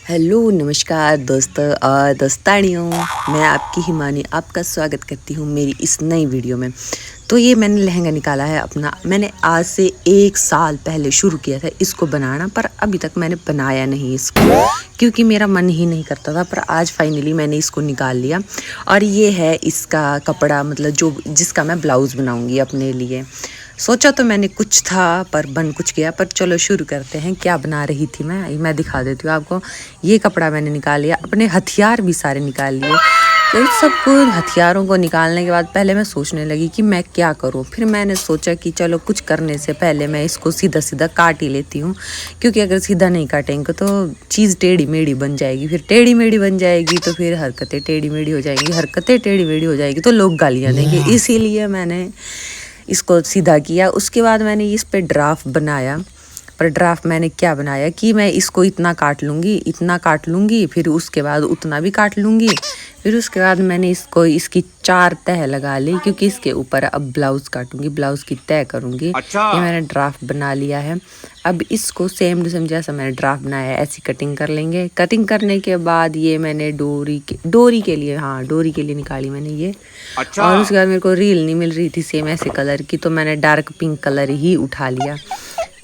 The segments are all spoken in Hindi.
हेलो नमस्कार दोस्तों और दोस्तानियों। मैं आपकी हिमानी आपका स्वागत करती हूँ मेरी इस नई वीडियो में। तो ये मैंने लहंगा निकाला है अपना। मैंने आज से 1 साल पहले शुरू किया था इसको बनाना, पर अभी तक मैंने बनाया नहीं इसको क्योंकि मेरा मन ही नहीं करता था। पर आज फाइनली मैंने इसको निकाल लिया और ये है इसका कपड़ा, मतलब जो जिसका मैं ब्लाउज़ बनाऊँगी अपने लिए। सोचा तो मैंने कुछ था पर बन कुछ गया। पर चलो शुरू करते हैं। क्या बना रही थी मैं दिखा देती हूँ आपको। ये कपड़ा मैंने निकाल लिया, अपने हथियार भी सारे निकाल लिए। तो इस सब को हथियारों को निकालने के बाद पहले मैं सोचने लगी कि मैं क्या करूँ। फिर मैंने सोचा कि चलो कुछ करने से पहले मैं इसको सीधा सीधा काट ही लेती हूँ, क्योंकि अगर सीधा नहीं काटेंगे तो चीज़ टेढ़ी मेढ़ी बन जाएगी। फिर टेढ़ी मेढ़ी बन जाएगी तो फिर हरकतें टेढ़ी मेढ़ी हो जाएंगी, हरकतें टेढ़ी मेढ़ी हो जाएगी तो लोग गालियाँ देंगे। इसीलिए मैंने इसको सीधा किया। उसके बाद मैंने इस पे ड्राफ्ट बनाया। पर ड्राफ्ट मैंने क्या बनाया कि मैं इसको इतना काट लूँगी, फिर उसके बाद उतना भी काट लूँगी। फिर उसके बाद मैंने इसकी 4 तह लगा ली, क्योंकि इसके ऊपर अब ब्लाउज़ काटूँगी, ब्लाउज़ की तह करूँगी। अच्छा। ये मैंने ड्राफ्ट बना लिया है। अब इसको सेम टू सेम जैसा मैंने ड्राफ्ट बनाया है ऐसी कटिंग कर लेंगे। कटिंग करने के बाद ये मैंने डोरी के लिए निकाली मैंने ये। अच्छा। और उसके बाद मेरे को रील नहीं मिल रही थी सेम ऐसे कलर की, तो मैंने डार्क पिंक कलर ही उठा लिया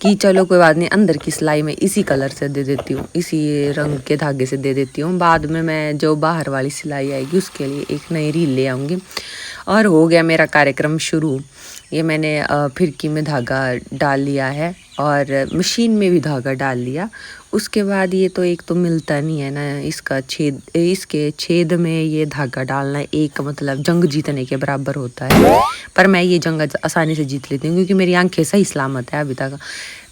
कि चलो कोई बात नहीं, अंदर की सिलाई में इसी कलर से दे देती हूँ, इसी रंग के धागे से दे देती हूँ। बाद में मैं जो बाहर वाली सिलाई आएगी उसके लिए एक नई रील ले आऊँगी। और हो गया मेरा कार्यक्रम शुरू। ये मैंने फिरकी में धागा डाल लिया है और मशीन में भी धागा डाल लिया। उसके बाद ये तो एक तो मिलता नहीं है ना, इसके छेद में ये धागा डालना एक मतलब जंग जीतने के बराबर होता है। पर मैं ये जंग आसानी से जीत लेती हूँ क्योंकि मेरी आंखें सही सलामत है अभी तक।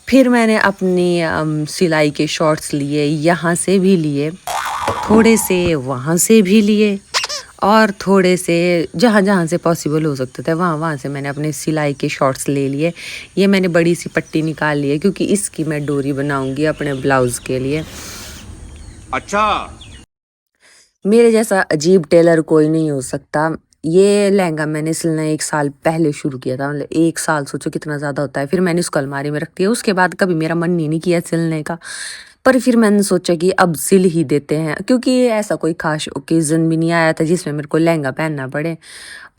फिर मैंने अपनी सिलाई के शॉर्ट्स लिए, यहाँ से भी लिए थोड़े से, वहाँ से भी लिए और थोड़े से जहाँ जहाँ से पॉसिबल हो सकता था वहाँ से मैंने अपने सिलाई के शॉर्ट्स ले लिए। ये मैंने बड़ी सी पट्टी निकाल ली है क्योंकि इसकी मैं डोरी बनाऊंगी अपने ब्लाउज़ के लिए। अच्छा। मेरे जैसा अजीब टेलर कोई नहीं हो सकता। ये लहंगा मैंने सिलना 1 साल पहले शुरू किया था, मतलब 1 साल सोचो कितना ज़्यादा होता है। फिर मैंने उसको अलमारी में रख दिया। उसके बाद कभी मेरा मन नहीं किया सिलने का। पर फिर मैंने सोचा कि अब सिल ही देते हैं, क्योंकि ऐसा कोई खास ओकेज़न भी नहीं आया था जिसमें मेरे को लहंगा पहनना पड़े।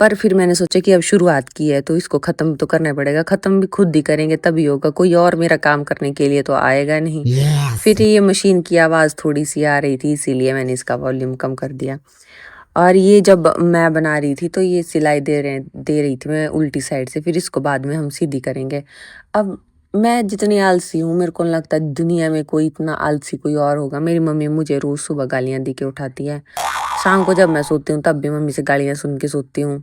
पर फिर मैंने सोचा कि अब शुरुआत की है तो इसको ख़त्म तो करना पड़ेगा। ख़त्म भी खुद ही करेंगे तभी होगा, कोई और मेरा काम करने के लिए तो आएगा नहीं। फिर ये मशीन की आवाज़ थोड़ी सी आ रही थी, इसीलिए मैंने इसका वॉल्यूम कम कर दिया। और ये जब मैं बना रही थी तो ये सिलाई दे रही थी मैं उल्टी साइड से, फिर इसको बाद में हम सीधी करेंगे। अब मैं जितनी आलसी हूँ, मेरे को नहीं लगता दुनिया में कोई इतना आलसी कोई और होगा। मेरी मम्मी मुझे रोज़ सुबह गालियाँ दे के उठाती है। शाम को जब मैं सोती हूँ तब भी मम्मी से गालियाँ सुन के सोती हूँ।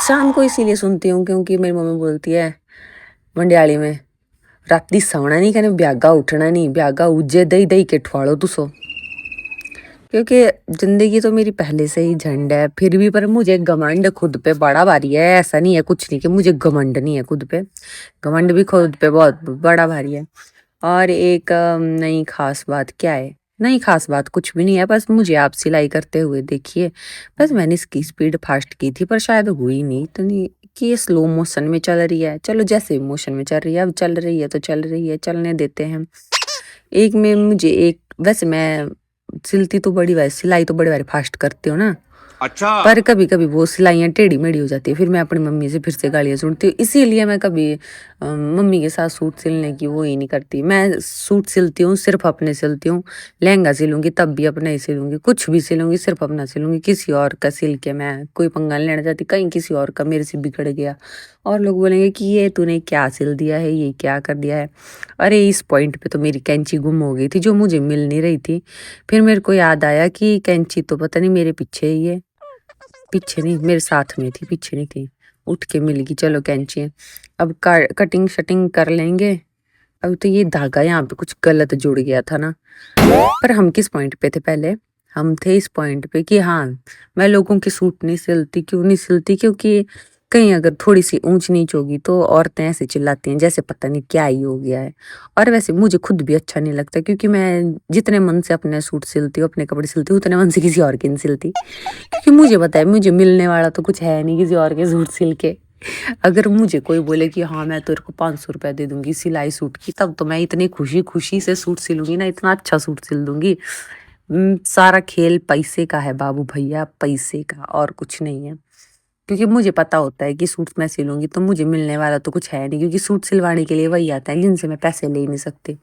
शाम को इसीलिए सुनती हूँ क्योंकि मेरी मम्मी बोलती है मंडियाली में, राती सौना नहीं कने ब्यागा उठना नहीं, ब्यागा उज्जे दई दई के ठवाड़ो तुसो। क्योंकि ज़िंदगी तो मेरी पहले से ही झंड है, फिर भी पर मुझे घमंड खुद पे बड़ा भारी है। ऐसा नहीं है कुछ नहीं कि मुझे घमंड नहीं है खुद पे, घमंड भी खुद पे बहुत बड़ा भारी है। और एक नई खास बात क्या है? नई खास बात कुछ भी नहीं है, बस मुझे आप सिलाई करते हुए देखिए। बस मैंने इसकी स्पीड फास्ट की थी पर शायद हुई नहीं इतनी कि ये स्लो मोशन में चल रही है। चलो जैसे मोशन में चल रही है, अब चल रही है तो चल रही है, चलने देते हैं। एक में मुझे एक वैसे मैं सिलाई तो बड़ी बारी फास्ट करती हूँ ना, अच्छा। पर कभी-कभी वो सिलाइयाँ टेढ़ी-मेढ़ी हो जाती है, फिर मैं अपनी मम्मी से फिर से गालियाँ सुनती हूँ। इसीलिए मैं कभी मम्मी के साथ सूट सिलने की वो ही नहीं करती। मैं सूट सिलती हूँ, सिर्फ़ अपने सिलती हूँ। लहंगा सिलूँगी तब भी अपना ही सिलूँगी, कुछ भी सिलूँगी सिर्फ़ अपना सिलूँगी। किसी और का सिल के मैं कोई पंगा नहीं लेना चाहती, कहीं किसी और का मेरे से बिगड़ गया और लोग बोलेंगे कि ये तूने क्या सिल दिया है, ये क्या कर दिया है? अरे! इस पॉइंट पे तो मेरी कैंची गुम हो गई थी जो मुझे मिल नहीं रही थी। फिर मेरे को याद आया कि कैंची तो पता नहीं मेरे पीछे ही है। पीछे नहीं, मेरे साथ में थी, पीछे नहीं थी। उठ के मिल गई, चलो कैंची है। अब कटिंग शटिंग कर लेंगे। अब तो ये धागा यहाँ पे कुछ गलत जुड़ गया था ना। पर हम किस पॉइंट पे थे पहले? हम थे इस पॉइंट पे कि हाँ, मैं लोगों के सूट नहीं सिलती। क्यों नहीं सिलती? क्योंकि कहीं अगर थोड़ी-सी ऊँच-नीच होगी तो औरतें ऐसे चिल्लाती हैं जैसे पता नहीं क्या ही हो गया है। और वैसे मुझे खुद भी अच्छा नहीं लगता, क्योंकि मैं जितने मन से अपने सूट सिलती हूँ, अपने कपड़े सिलती हूँ, उतने मन से किसी और के नहीं सिलती। क्योंकि मुझे पता है मुझे मिलने वाला तो कुछ है नहीं किसी और के सूट सिल के। अगर मुझे कोई बोले कि हाँ मैं तेरे को 500 रुपए दे दूंगी सिलाई सूट की, तब तो मैं इतनी खुशी खुशी से सूट सिलूंगी ना, इतना अच्छा सूट सिल दूंगी। सारा खेल पैसे का है बाबू भैया, पैसे का, और कुछ नहीं है। क्योंकि मुझे पता होता है कि सूट मैं सिलूँगी तो मुझे मिलने वाला तो कुछ है नहीं, क्योंकि सूट सिलवाने के लिए वही आता है जिनसे मैं पैसे ले नहीं सकती।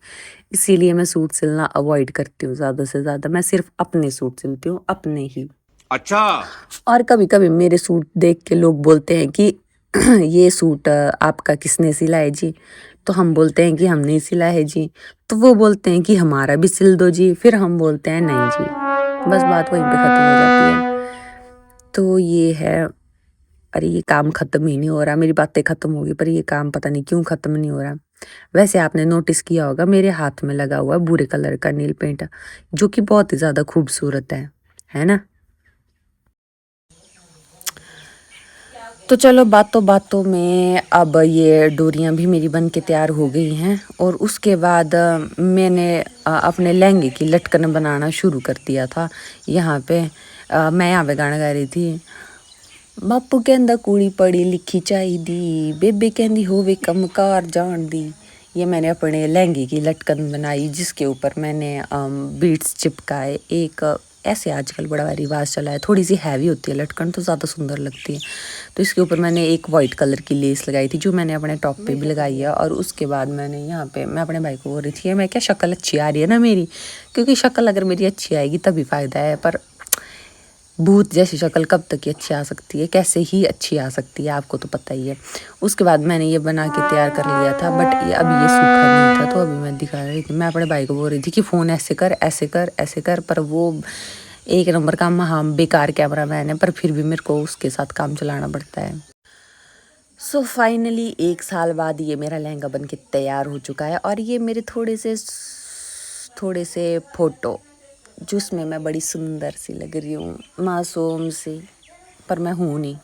इसीलिए मैं सूट सिलना अवॉइड करती हूँ ज़्यादा से ज़्यादा। मैं सिर्फ़ अपने सूट सिलती हूँ, अपने ही। अच्छा। और कभी-कभी मेरे सूट देख के लोग बोलते हैं कि ये सूट आपका किसने सिला है जी? तो हम बोलते हैं कि हमने ही सिला है जी। तो वो बोलते हैं कि हमारा भी सिल दो जी, फिर हम बोलते हैं नहीं जी। बस बात वहीं पे ख़त्म हो जाती है। तो ये है। अरे ये काम ख़त्म ही नहीं हो रहा, मेरी बातें ख़त्म हो गई पर ये काम पता नहीं क्यों ख़त्म नहीं हो रहा। वैसे आपने नोटिस किया होगा मेरे हाथ में लगा हुआ है भूरे कलर का नेल पेंट, जो कि बहुत ही ज़्यादा खूबसूरत है ना? तो चलो बातों-बातों में अब ये डोरियाँ भी मेरी बन के तैयार हो गई हैं, और उसके बाद मैंने अपने लहंगे की लटकन बनाना शुरू कर दिया था। यहाँ पे मैं यहाँ पे गाना गा रही थी। बापू कहंदा कुड़ी पढ़ी लिखी चाहिदी, बेबे कहंदी होवे कमकार जान दी। ये मैंने अपने लहंगे की लटकन बनाई, जिसके ऊपर मैंने बीड्स चिपकाए। एक ऐसे आजकल बड़ा रिवाज चला है, थोड़ी सी हैवी होती है लटकन तो ज़्यादा सुंदर लगती है। तो इसके ऊपर मैंने एक वाइट कलर की लेस लगाई थी, जो मैंने अपने टॉप पे भी लगाई है। और उसके बाद मैंने यहाँ पे मैं अपने भाई को बोल रही थी, मैं क्या शक्ल अच्छी आ रही है ना मेरी, क्योंकि शक्ल अगर मेरी अच्छी आएगी तभी फ़ायदा है। पर भूत जैसी शक्ल कब तक ही अच्छी आ सकती है, कैसे ही अच्छी आ सकती है, आपको तो पता ही है। उसके बाद मैंने ये बना के तैयार कर लिया था, बट ये अभी ये सूखा नहीं था, तो अभी मैं दिखा रही थी। मैं अपने भाई को बोल रही थी कि फ़ोन ऐसे कर ऐसे कर ऐसे कर, पर वो एक नंबर का महा बेकार कैमरा मैन है, पर फिर भी मेरे को उसके साथ काम चलाना पड़ता है। सो फाइनली 1 साल बाद ये मेरा लहंगा बन के तैयार हो चुका है, और ये मेरे थोड़े से फ़ोटो, जिसमें मैं बड़ी सुंदर सी लग रही हूँ, मासूम सी, पर मैं हूँ नहीं।